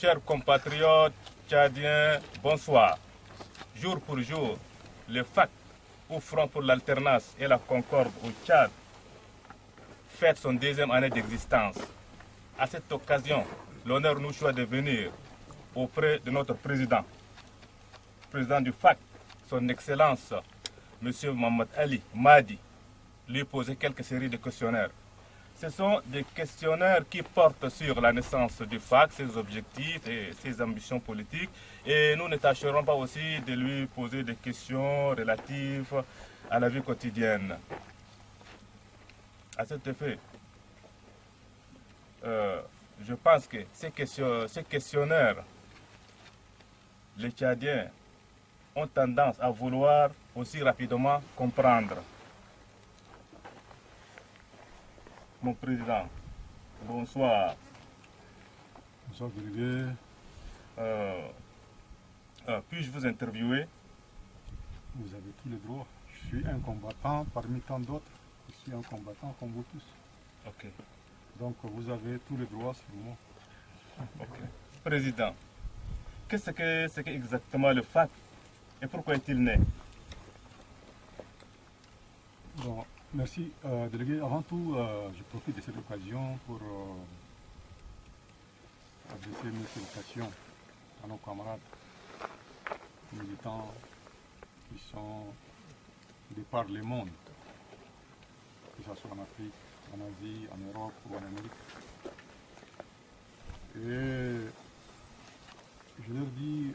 Chers compatriotes tchadiens, bonsoir. Jour pour jour, le FAC, ou Front pour l'alternance et la concorde au Tchad, fête son deuxième année d'existence. À cette occasion, l'honneur nous choisit de venir auprès de notre président du FAC, son Excellence, M. Mohamed Ali Mahdi, lui poser quelques séries de questionnaires. Ce sont des questionnaires qui portent sur la naissance du FAC, ses objectifs et ses ambitions politiques. Et nous ne tâcherons pas aussi de lui poser des questions relatives à la vie quotidienne. À cet effet, je pense que ces questionnaires, les Tchadiens ont tendance à vouloir aussi rapidement comprendre. Mon président, bonsoir. Bonsoir, délégué. Puis-je vous interviewer? Vous avez tous les droits. Je suis un combattant parmi tant d'autres. Je suis un combattant comme vous tous. Ok. Donc vous avez tous les droits sur moi. Ok. Président, qu'est-ce que c'est exactement le FAC et pourquoi est-il né? Bon, merci, délégué. Avant tout, je profite de cette occasion pour adresser mes salutations à nos camarades militants qui sont de par le monde, que ce soit en Afrique, en Asie, en Europe ou en Amérique. Et je leur dis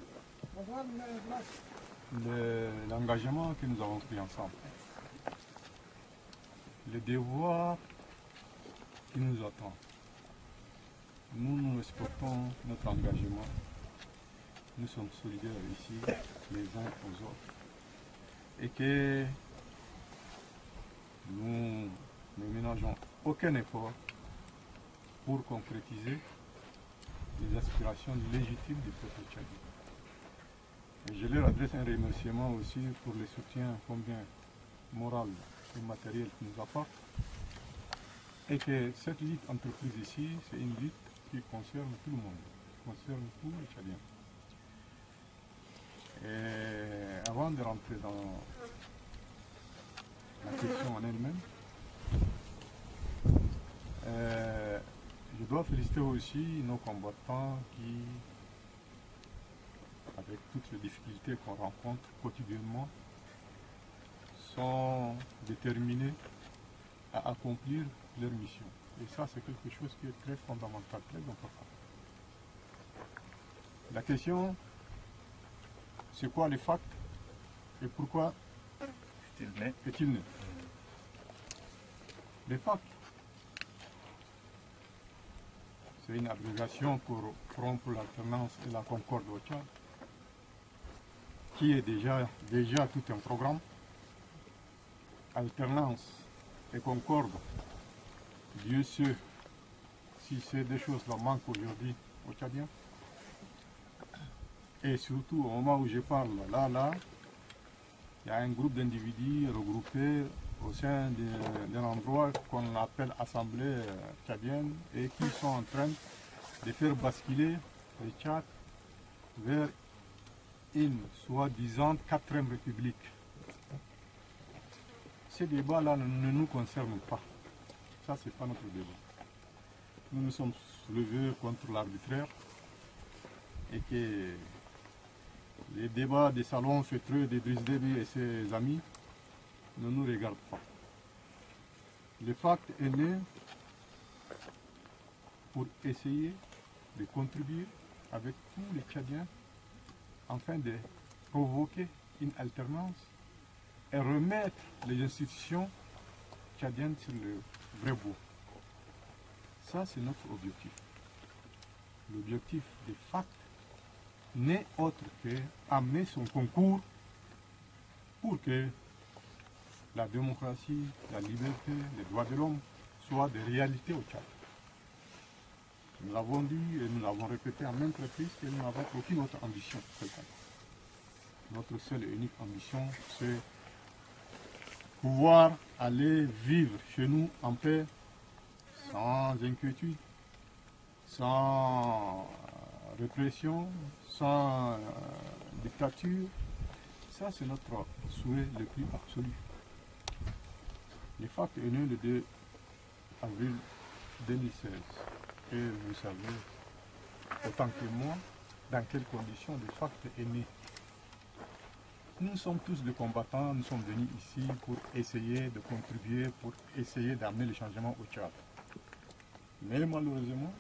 l'engagement que nous avons pris ensemble, le devoir qui nous attend. Nous respectons notre engagement. Nous sommes solidaires ici, les uns aux autres. Et que nous ne ménageons aucun effort pour concrétiser les aspirations légitimes du peuple tchadien. Et je leur adresse un remerciement aussi pour le soutien combien moral et matériel qu'ils nous apportent. Et que cette lutte entreprise ici, c'est une lutte qui concerne tout le monde, qui concerne tous les Tchadiens. Et avant de rentrer dans la question en elle-même, je dois féliciter aussi nos combattants qui, avec toutes les difficultés qu'on rencontre quotidiennement, sont déterminés à accomplir leur mission. Et ça, c'est quelque chose qui est très fondamental, très important. La question, c'est quoi les FAC et pourquoi est-il né? Les FAC, c'est une abréviation pour Front pour l'alternance et la concorde au Tchad, qui est déjà tout un programme. Alternance et concorde, Dieu sait si ces deux choses-là manquent aujourd'hui aux Tchadiens. Et surtout, au moment où je parle, là, il y a un groupe d'individus regroupés au sein d'un endroit qu'on appelle Assemblée tchadienne et qui sont en train de faire basculer le Tchad vers une soi-disant 4e république. Ces débats-là ne nous concernent pas. Ça, ce n'est pas notre débat. Nous nous sommes soulevés contre l'arbitraire et que les débats des salons feutreux d'Idriss Déby et ses amis ne nous regardent pas. Le FAC est né pour essayer de contribuer avec tous les Tchadiens afin de provoquer une alternance et remettre les institutions tchadiennes sur le vrai bout. Ça, c'est notre objectif. L'objectif des FAC n'est autre qu'amener son concours pour que la démocratie, la liberté, les droits de l'homme soient des réalités au Tchad. Nous l'avons dit et nous l'avons répété à maintes reprises que nous n'avons aucune autre ambition. Notre seule et unique ambition, c'est pouvoir aller vivre chez nous en paix, sans inquiétude, sans répression, sans dictature. Ça, c'est notre souhait le plus absolu. Le FACT est né le 2 avril 2016. Et vous savez, autant que moi, dans quelles conditions le FACT est né. Nous sommes tous des combattants, nous sommes venus ici pour essayer de contribuer, pour essayer d'amener le changement au Tchad. Mais malheureusement,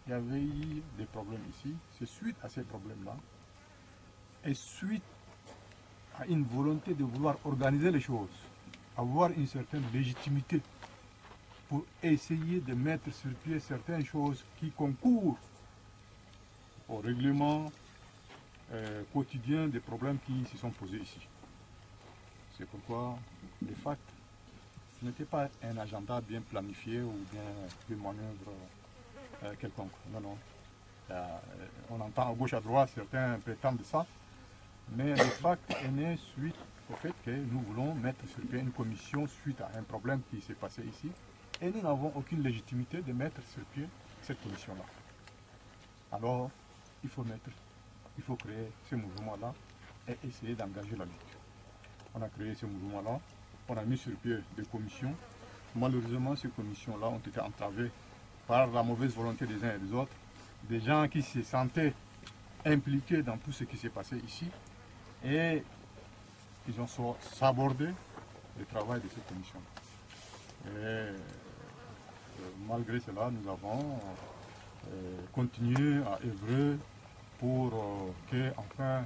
il y avait eu des problèmes ici. C'est suite à ces problèmes-là, et suite à une volonté de vouloir organiser les choses, avoir une certaine légitimité pour essayer de mettre sur pied certaines choses qui concourent au règlement quotidien des problèmes qui se sont posés ici. C'est pourquoi le FACT, ce n'était pas un agenda bien planifié ou bien une manœuvre quelconque. Non, non. On entend à gauche à droite, certains prétendent ça, mais le FACT est né suite au fait que nous voulons mettre sur pied une commission suite à un problème qui s'est passé ici, et nous n'avons aucune légitimité de mettre sur pied cette commission-là. Alors, il faut créer ce mouvement-là et essayer d'engager la lutte. On a créé ce mouvement-là, on a mis sur pied des commissions. Malheureusement, ces commissions-là ont été entravées par la mauvaise volonté des uns et des autres, des gens qui se sentaient impliqués dans tout ce qui s'est passé ici, et ils ont sabordé le travail de ces commissions-là. Et malgré cela, nous avons continué à œuvrer pour que enfin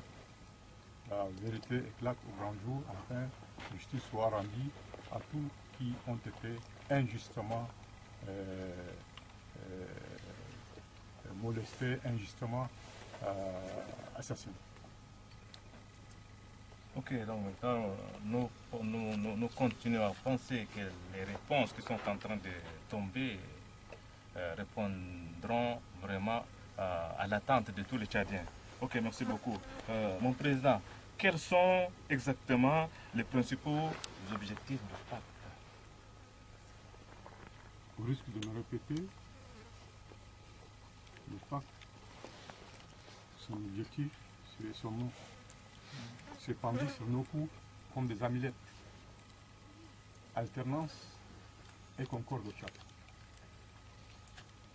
la vérité éclate au grand jour, enfin justice soit rendue à tous qui ont été injustement molestés, injustement assassinés. Ok, donc maintenant, nous continuons à penser que les réponses qui sont en train de tomber répondront vraiment à l'attente de tous les Tchadiens. Ok, merci beaucoup. Mon président, quels sont exactement les principaux objectifs du FACT? Au risque de me répéter, le FACT, son objectif, c'est son nom. C'est pendu sur nos coups comme des amulettes. Alternance et concorde au Tchad.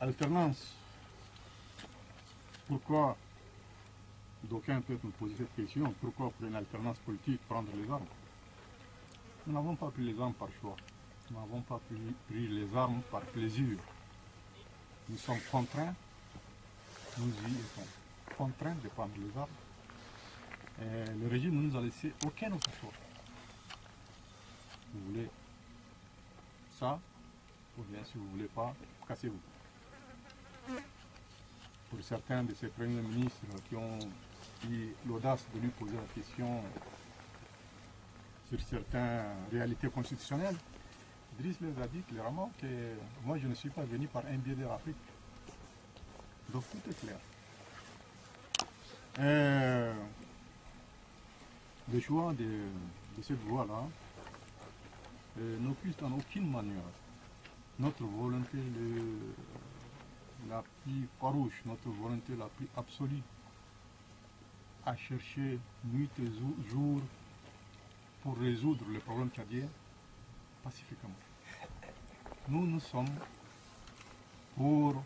Alternance. Pourquoi, d'aucuns peuvent me poser cette question, pourquoi pour une alternance politique prendre les armes? Nous n'avons pas pris les armes par choix. Nous n'avons pas pris les armes par plaisir. Nous sommes contraints, nous y étions contraints de prendre les armes. Et le régime ne nous a laissé aucun autre choix. Vous voulez ça, ou bien si vous ne voulez pas, cassez-vous. Pour certains de ces premiers ministres qui ont eu l'audace de lui poser la question sur certaines réalités constitutionnelles, Idriss les a dit clairement que moi je ne suis pas venu par un biais de l'Afrique. Donc tout est clair. Le choix de cette voie-là n'occulte en aucune manière notre volonté la plus farouche, notre volonté la plus absolue à chercher nuit et jour pour résoudre les problèmes tchadiens pacifiquement. Nous sommes pour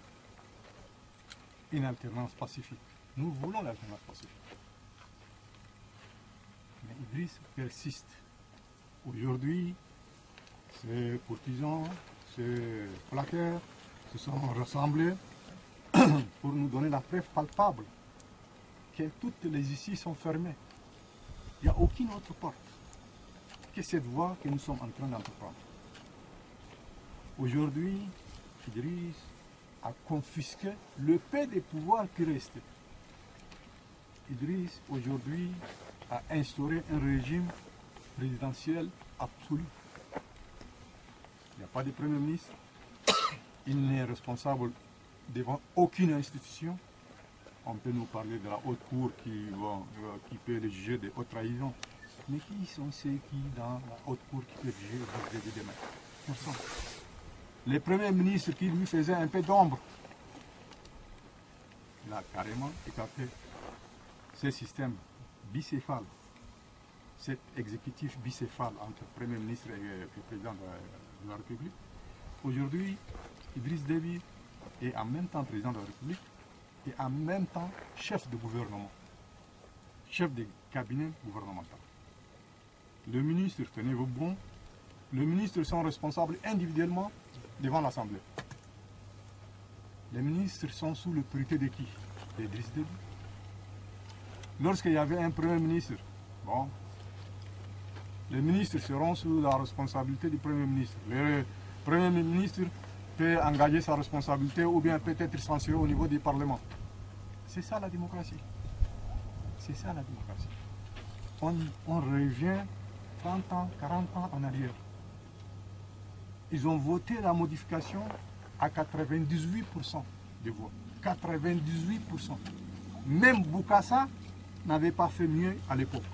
une alternance pacifique. Nous voulons l'alternance pacifique. Mais Idriss persiste. Aujourd'hui, ces courtisans, ces plaqueurs se sont rassemblés pour nous donner la preuve palpable que toutes les issues sont fermées. Il n'y a aucune autre porte que cette voie que nous sommes en train d'entreprendre. Aujourd'hui, Idriss a confisqué le peu de pouvoir qui restait. Idriss, aujourd'hui, a instauré un régime présidentiel absolu. Il n'y a pas de Premier ministre, il n'est responsable devant aucune institution. On peut nous parler de la haute cour qui peut le juger de haute trahison. Mais qui sont ceux qui, dans la haute cour, qui peuvent juger demain? Personne. Les premiers ministres qui lui faisaient un peu d'ombre, il a carrément écarté ces systèmes bicéphales, cet exécutif bicéphale entre Premier ministre et Président de la République. Aujourd'hui, Idriss Déby est en même temps Président de la République et en même temps chef de gouvernement, chef de cabinet gouvernemental. Le ministre, tenez-vous bon, les ministres sont responsables individuellement devant l'Assemblée. Les ministres sont sous l'autorité de qui? D'Idriss Déby. Lorsqu'il y avait un Premier ministre, bon, les ministres seront sous la responsabilité du Premier ministre. Le Premier ministre peut engager sa responsabilité ou bien peut être censuré au niveau du Parlement. C'est ça la démocratie. C'est ça la démocratie. On revient 30 ans, 40 ans en arrière. Ils ont voté la modification à 98% des voix. 98%. Même Bokassa n'avait pas fait mieux à l'époque.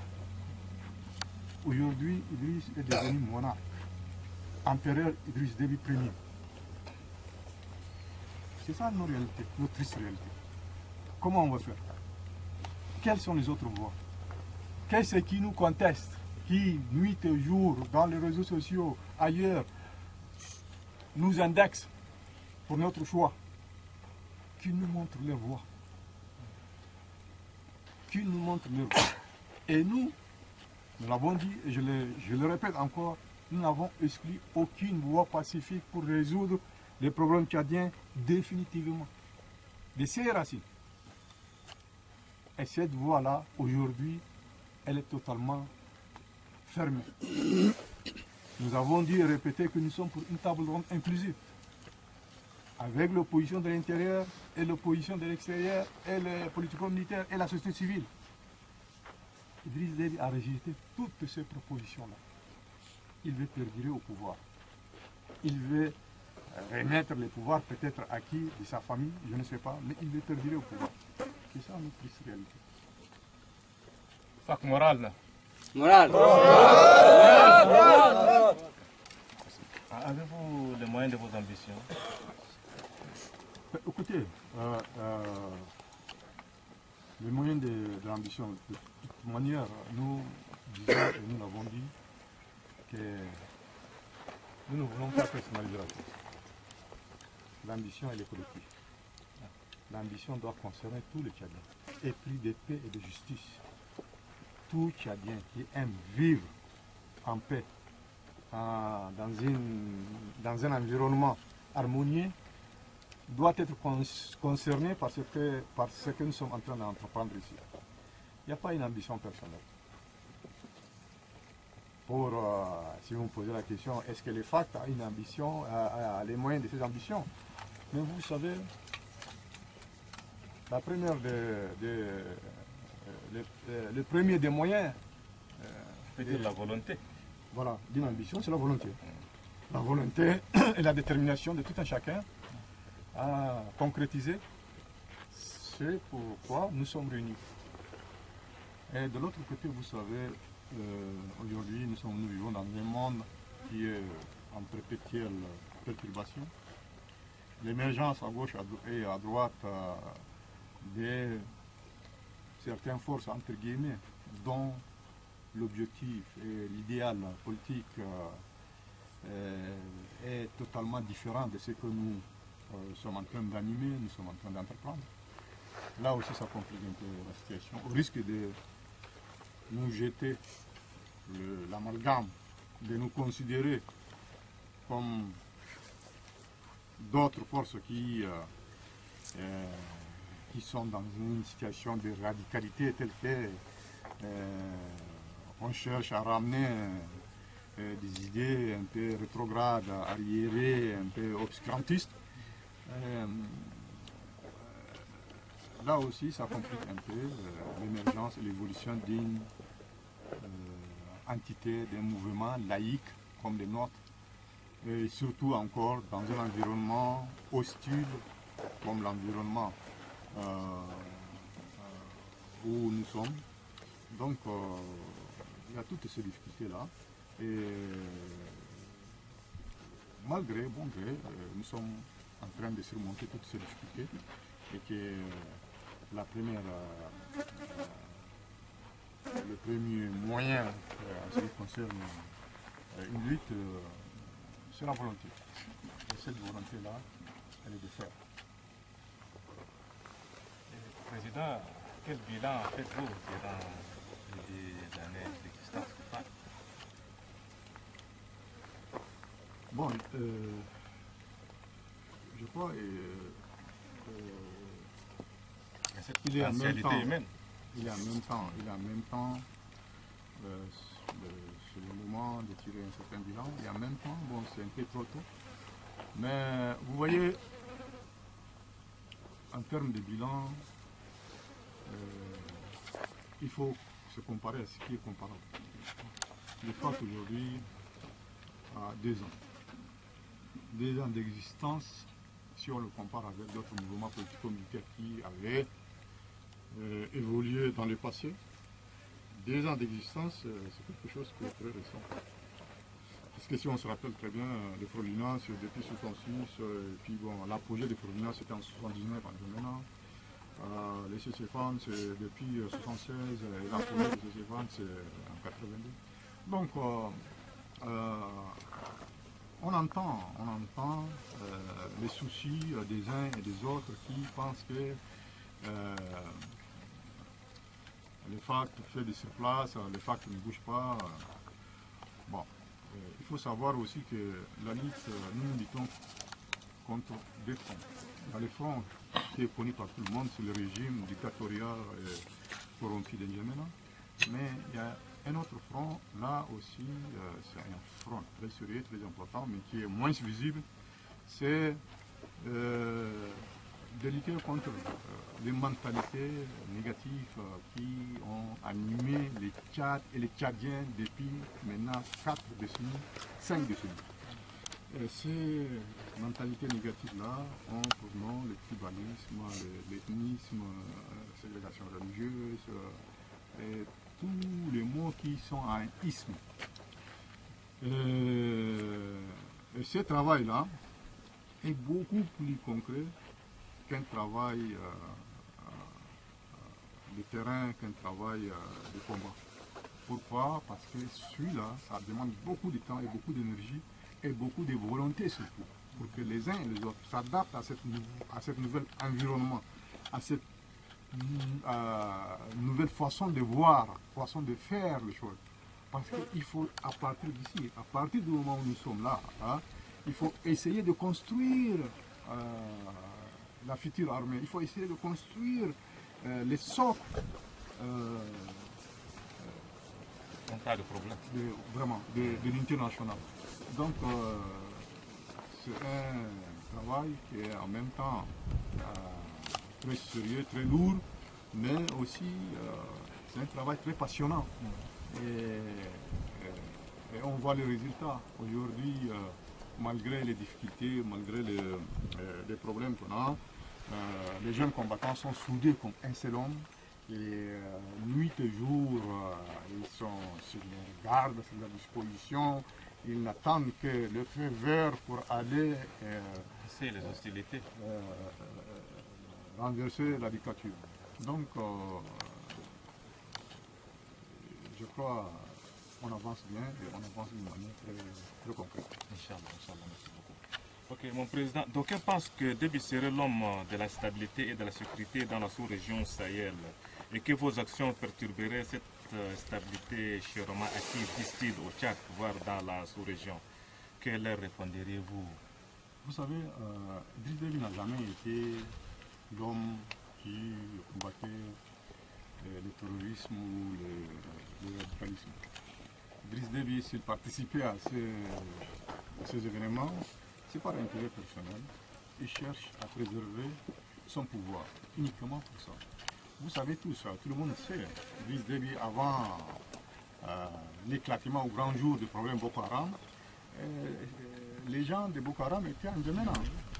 Aujourd'hui, Idriss est devenu monarque. Empereur Idriss Déby Ier. C'est ça nos réalités, notre triste réalité. Comment on va faire? Quelles sont les autres voies? Qu'est-ce qui nous conteste? Qui, nuit et jour, dans les réseaux sociaux, ailleurs, nous indexent pour notre choix? Qui nous montre leur voie? Qui nous montre leur voie? Et nous l'avons dit, et je le répète encore, nous n'avons exclu aucune voie pacifique pour résoudre les problèmes tchadiens définitivement, de ses racines. Et cette voie-là, aujourd'hui, elle est totalement fermée. Nous avons dit et répété que nous sommes pour une table ronde inclusive, avec l'opposition de l'intérieur et l'opposition de l'extérieur, et les politico-militaires et la société civile. Idriss Déby a rejeté toutes ces propositions-là. Il veut perdurer au pouvoir. Il veut remettre le pouvoir peut-être à qui de sa famille, je ne sais pas, mais il veut perdurer au pouvoir. C'est ça notre triste réalité. Fac moral. Moral. Avez-vous les moyens de vos ambitions? Écoutez, les moyens de l'ambition, de toute manière, nous disons et nous l'avons dit que nous ne voulons pas personnaliser la chose. L'ambition, elle est collective. L'ambition doit concerner tous les Tchadiens, épris de paix et de justice. Tout Tchadien qui aime vivre en paix, dans un environnement harmonieux, doit être concerné par ce que nous sommes en train d'entreprendre ici. Il n'y a pas une ambition personnelle. Si vous me posez la question, est-ce que les FAC a une ambition, a les moyens de ces ambitions? Mais vous savez, la première le premier des moyens, Peut-être la volonté. voilà, d'une ambition, c'est la volonté. La volonté et la détermination de tout un chacun à concrétiser ce pourquoi nous sommes réunis. Et de l'autre côté, vous savez, aujourd'hui, nous vivons dans un monde qui est en perpétuelle perturbation. L'émergence à gauche et à droite de certaines forces, entre guillemets, dont l'objectif et l'idéal politique est totalement différent de ce que nous sommes en train d'animer, nous sommes en train d'entreprendre. Là aussi, ça complique un peu la situation, au risque de nous jeter l'amalgame, de nous considérer comme d'autres forces qui sont dans une situation de radicalité telle qu'on cherche à ramener des idées un peu rétrogrades, arriérées, un peu obscurantistes. Là aussi, ça complique un peu l'émergence et l'évolution d'une entité, d'un mouvement laïque comme le nôtre, et surtout encore dans un environnement hostile comme l'environnement où nous sommes. Donc, il y a toutes ces difficultés-là. Et malgré, bon gré, nous sommes en train de surmonter toutes ces difficultés et que le premier moyen en ce qui concerne une lutte, c'est la volonté. Et cette volonté-là, elle est de faire. Président, quel bilan faites-vous durant les années d'existence du FAC? Bon, je crois il est en même temps, humaine. il est en même temps, c'est le moment de tirer un certain bilan, et en même temps, bon, c'est un peu trop tôt. Mais vous voyez, en termes de bilan, il faut se comparer à ce qui est comparable. Le FAC aujourd'hui a 2 ans. 2 ans d'existence, si on le compare avec d'autres mouvements politico-militaires qui avaient évolué dans le passé. 2 ans d'existence, c'est quelque chose qui est très récent. Parce que si on se rappelle très bien, le Frolina, c'est depuis 1966, et puis bon, l'apogée de Frolina, c'était en 1979 en Djamena. Les CCFAN, c'est depuis 1976, et la première des CCFAN, c'est en 1982. Donc, on entend les soucis des uns et des autres qui pensent que le FAC fait de sur place, le FAC ne bouge pas. Bon, il faut savoir aussi que la lutte, nous luttons contre 2 fronts. Il y a le front qui est connu par tout le monde, c'est le régime dictatorial et corrompu de N'Djamena. Mais il y a un autre front, là aussi, c'est un front très sérieux, très important, mais qui est moins visible. C'est de lutter contre les mentalités négatives qui ont animé les Tchad et les Tchadiens depuis maintenant 4 décennies, 5 décennies. Et ces mentalités négatives-là ont pour nom le tribalisme, l'ethnisme, la ségrégation religieuse, et tous les mots qui sont à un isme. Et ce travail-là est beaucoup plus concret qu'un travail de terrain, qu'un travail de combat. Pourquoi? Parce que celui-là, ça demande beaucoup de temps et beaucoup d'énergie et beaucoup de volonté surtout, pour que les uns et les autres s'adaptent à cette nouvel environnement, à cette nouvelle façon de voir, façon de faire les choses. Parce qu'il faut, à partir d'ici, à partir du moment où nous sommes là, hein, il faut essayer de construire la future armée, il faut essayer de construire les socles. Pas de problème. Vraiment, de l'unité nationale. Donc, c'est un travail qui est en même temps très sérieux, très lourd, mais aussi c'est un travail très passionnant. Et on voit les résultats. Aujourd'hui, malgré les difficultés, malgré les problèmes qu'on a, les jeunes combattants sont soudés comme un seul homme. Et nuit et jour, ils sont sur leur garde, sur leur disposition. Ils n'attendent que le feu vert pour aller C'est les hostilités. Renverser la dictature. Donc, je crois qu'on avance bien et on avance d'une manière très concrète. Inch'Allah, merci beaucoup. Ok, mon président, d'aucuns pensent que Déby serait l'homme de la stabilité et de la sécurité dans la sous-région Sahel et que vos actions perturberaient cette stabilité chèrement acquise, disent-ils, au Tchad, voire dans la sous-région. Que leur répondriez-vous? Vous savez, Driss Déby n'a jamais été l'homme qui combattait le terrorisme ou le radicalisme. Driss Déby, s'il participait à ces événements, c'est par intérêt personnel. Il cherche à préserver son pouvoir, uniquement pour ça. Vous savez tout ça, tout le monde sait. Driss Déby, avant l'éclatement au grand jour du problème Boko Haram, les gens de Boko Haram étaient en N'Djamena.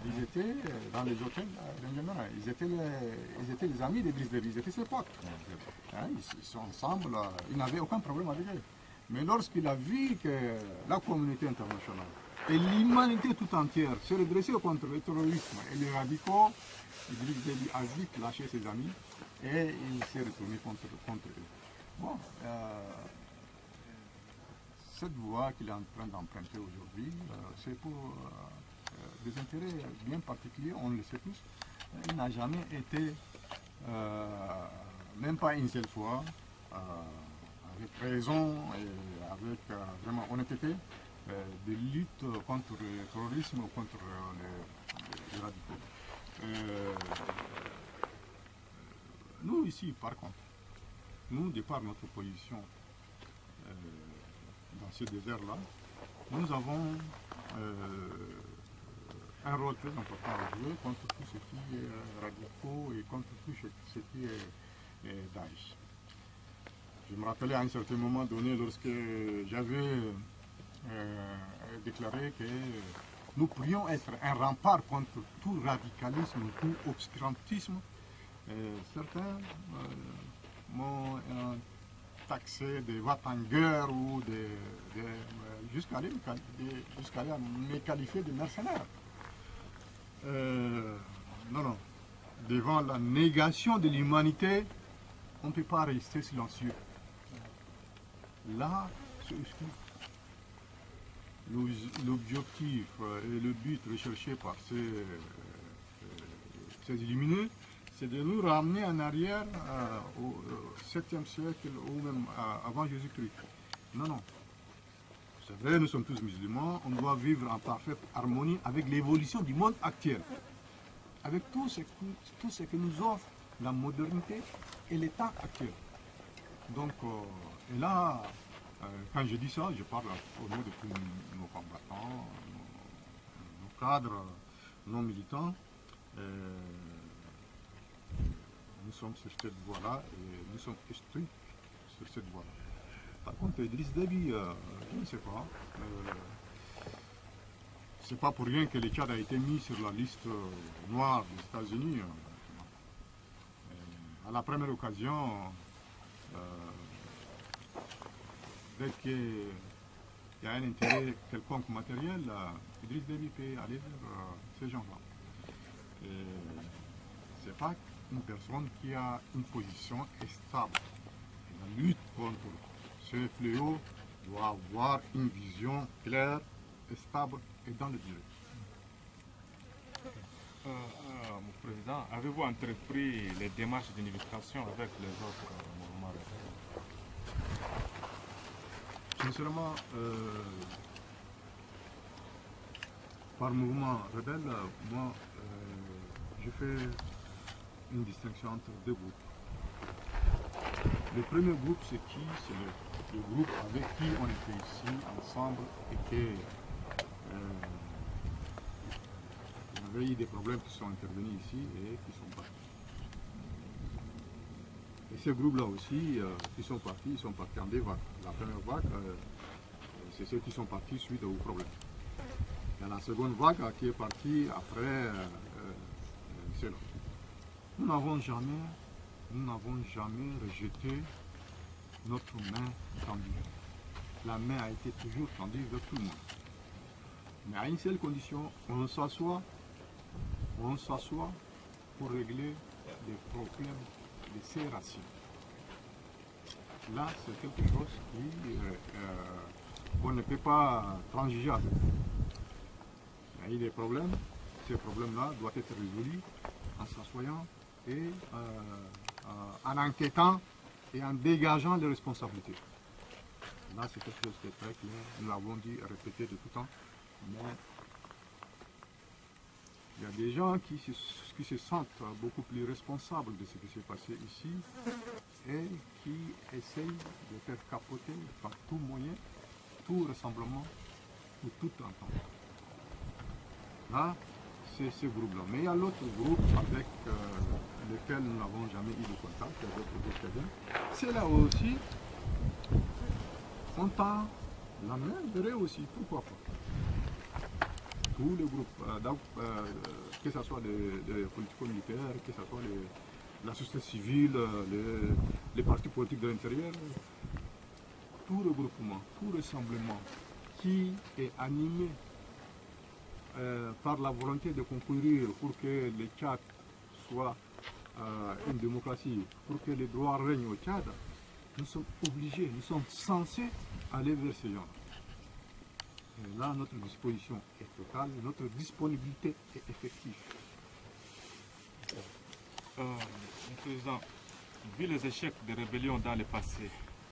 Ils étaient dans les hôtels d'N'Djamena. Ils étaient les amis de Driss Déby, ils étaient ses potes. Hein, ils sont ensemble, ils n'avaient aucun problème avec eux. Mais lorsqu'il a vu que la communauté internationale et l'humanité tout entière se redresser contre le terrorisme et les radicaux, Idriss Déby a vite lâché ses amis et il s'est retourné contre eux. Bon, cette voie qu'il est en train d'emprunter aujourd'hui, c'est pour des intérêts bien particuliers, on le sait tous. Il n'a jamais été, même pas une seule fois, avec raison et avec vraiment honnêteté, de lutte contre le terrorisme ou contre les radicaux. Nous ici, par contre, nous, de par notre position dans ce désert-là, nous avons un rôle très important à jouer contre tout ce qui est radicaux et contre tout ce qui est Daesh. Je me rappelais à un certain moment donné, lorsque j'avais déclaré que nous pourrions être un rempart contre tout radicalisme, tout obscurantisme. Certains m'ont taxé de va-t-en-guerre ou jusqu'à aller me qualifier de mercenaire. Non. Devant la négation de l'humanité, on ne peut pas rester silencieux. Là, l'objectif et le but recherché par ces illuminés, c'est de nous ramener en arrière au 7e siècle ou même avant Jésus-Christ. Non. C'est vrai, nous sommes tous musulmans, on doit vivre en parfaite harmonie avec l'évolution du monde actuel, avec tout ce que nous offre la modernité et l'état actuel. Donc, et là, quand je dis ça, je parle au nom de tous nos combattants, nos cadres, nos militants. Nous sommes sur cette voie-là et nous sommes instruits sur cette voie-là. Par contre, Idriss Déby, je ne sais pas. C'est pas pour rien que le Tchad a été mis sur la liste noire des États-Unis. À la première occasion, dès qu'il y a un intérêt quelconque matériel, Idriss Déby peut aller vers ces gens-là. C'est pas une personne qui a une position stable. La lutte contre ce fléau doit avoir une vision claire, stable et dans le durée. Mon président, avez-vous entrepris les démarches d'unification avec les autres mouvements rebelles? Sincèrement, par mouvement rebelle, moi, je fais une distinction entre deux groupes. Le premier groupe, c'est qui? C'est le groupe avec qui on était ici ensemble et que on avait eu des problèmes qui sont intervenus ici et qui sont partis. Et ces groupes-là aussi, ils sont partis en deux vagues. La première vague, c'est ceux qui sont partis suite aux problèmes. Il y a la seconde vague qui est partie après cela. Nous n'avons jamais rejeté notre main tendue. La main a été toujours tendue vers tout le monde. Mais à une seule condition, on s'assoit pour régler les problèmes de ces racines. Là, c'est quelque chose qu'on ne peut pas transiger avec. Il y a eu des problèmes, ces problèmes-là doivent être résolus en s'assoyant et en enquêtant et en dégageant les responsabilités. Là, c'est quelque chose qui est très clair, nous l'avons dit et répété de tout temps, mais il y a des gens qui se sentent beaucoup plus responsables de ce qui s'est passé ici et qui essayent de faire capoter par tout moyen, tout rassemblement ou toute entente. Là, c'est ce groupe-là. Mais il y a l'autre groupe avec lequel nous n'avons jamais eu de contact, il y a d'autres groupes qui viennent. C'est là aussi, on tend la main vers eux aussi, pourquoi pas. Tous les groupes, que ce soit les politico-militaires, que ce soit la société civile, les partis politiques de l'intérieur, tout regroupement, tout rassemblement qui est animé par la volonté de concourir pour que le Tchad soit une démocratie, pour que les droits règnent au Tchad, nous sommes obligés, nous sommes censés aller vers ces gens. Et là, notre disposition est totale, notre disponibilité est effective. Président, vu les échecs des rébellions dans le passé,